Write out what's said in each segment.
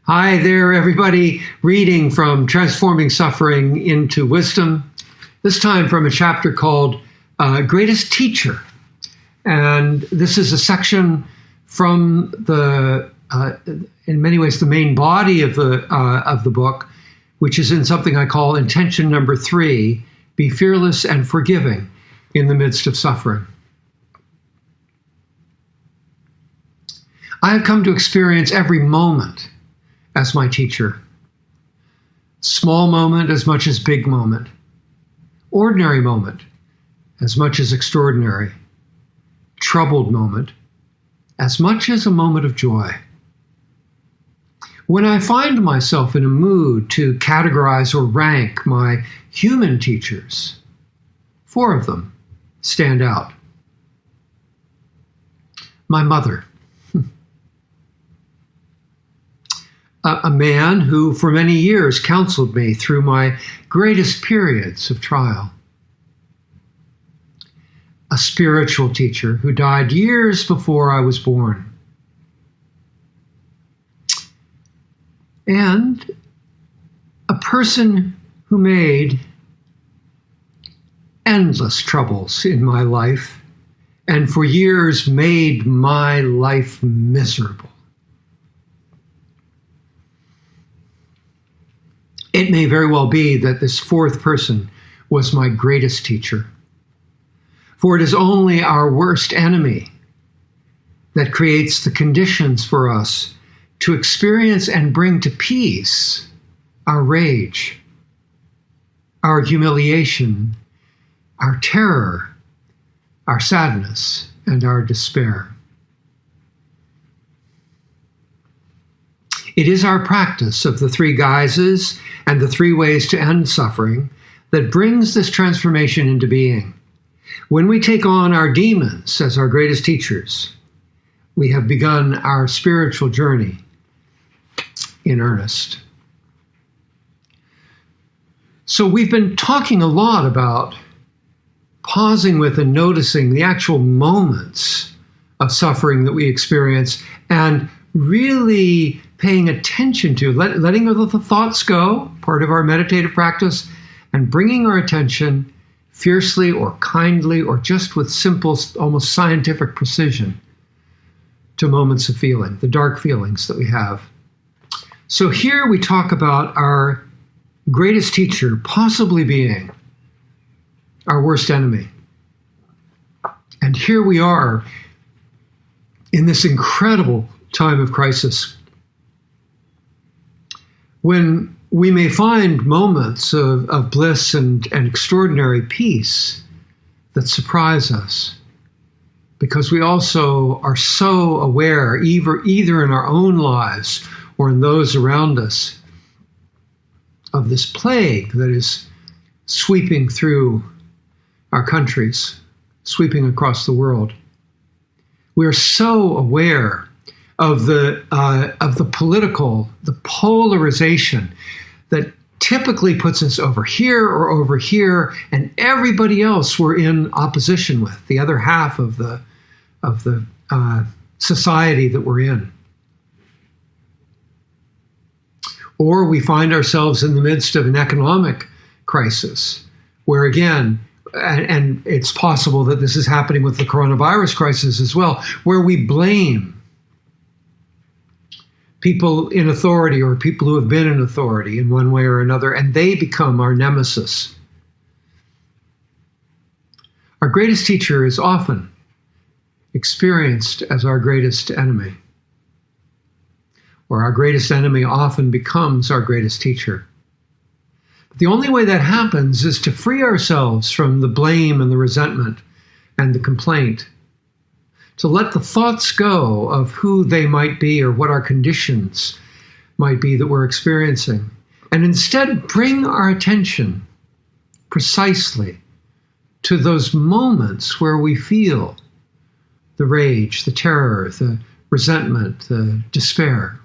Hi there, everybody. Reading from Transforming Suffering into Wisdom, this time from a chapter called Greatest Teacher. And this is a section from in many ways, the main body of the book, which is in something I call intention number 3, be fearless and forgiving in the midst of suffering. I have come to experience every moment as my teacher. Small moment as much as big moment. Ordinary moment as much as extraordinary. Troubled moment as much as a moment of joy. When I find myself in a mood to categorize or rank my human teachers, 4 of them stand out. My mother. A man who for many years counseled me through my greatest periods of trial. A spiritual teacher who died years before I was born. And a person who made endless troubles in my life and for years made my life miserable. It may very well be that this 4th person was my greatest teacher. For it is only our worst enemy that creates the conditions for us to experience and bring to peace our rage, our humiliation, our terror, our sadness, and our despair. It is our practice of the 3 guises and the 3 ways to end suffering that brings this transformation into being. When we take on our demons as our greatest teachers, we have begun our spiritual journey in earnest. So we've been talking a lot about pausing with and noticing the actual moments of suffering that we experience and really paying attention to, letting the thoughts go, part of our meditative practice, and bringing our attention fiercely or kindly or just with simple, almost scientific precision to moments of feeling, the dark feelings that we have. So here we talk about our greatest teacher possibly being our worst enemy. And here we are in this incredible time of crisis, when we may find moments of bliss and extraordinary peace that surprise us, because we also are so aware, either in our own lives or in those around us, of this plague that is sweeping through our countries, sweeping across the world. We are so aware of the political, the polarization that typically puts us over here or over here, and everybody else we're in opposition with, the other half of the society that we're in. Or we find ourselves in the midst of an economic crisis, where again, and it's possible that this is happening with the coronavirus crisis as well, where we blame people in authority or people who have been in authority in one way or another, and they become our nemesis. Our greatest teacher is often experienced as our greatest enemy, or our greatest enemy often becomes our greatest teacher. But the only way that happens is to free ourselves from the blame and the resentment and the complaint, to let the thoughts go of who they might be or what our conditions might be that we're experiencing, and instead bring our attention precisely to those moments where we feel the rage, the terror, the resentment, the despair.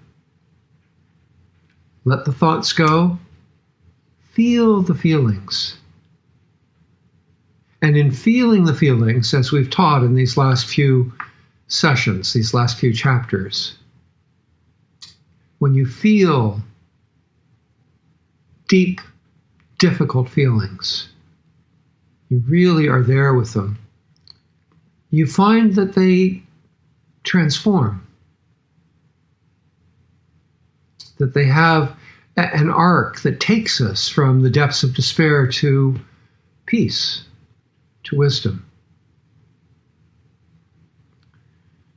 Let the thoughts go, feel the feelings. And in feeling the feelings, as we've taught in these last few sessions, these last few chapters, when you feel deep, difficult feelings, you really are there with them, you find that they transform, that they have an arc that takes us from the depths of despair to peace, to wisdom.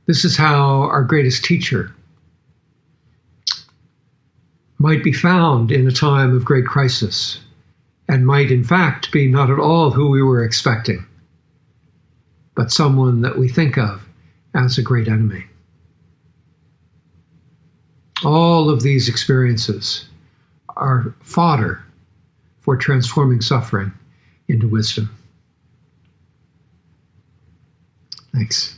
This is how our greatest teacher might be found in a time of great crisis, and might in fact be not at all who we were expecting, but someone that we think of as a great enemy. All of these experiences are fodder for transforming suffering into wisdom. Thanks.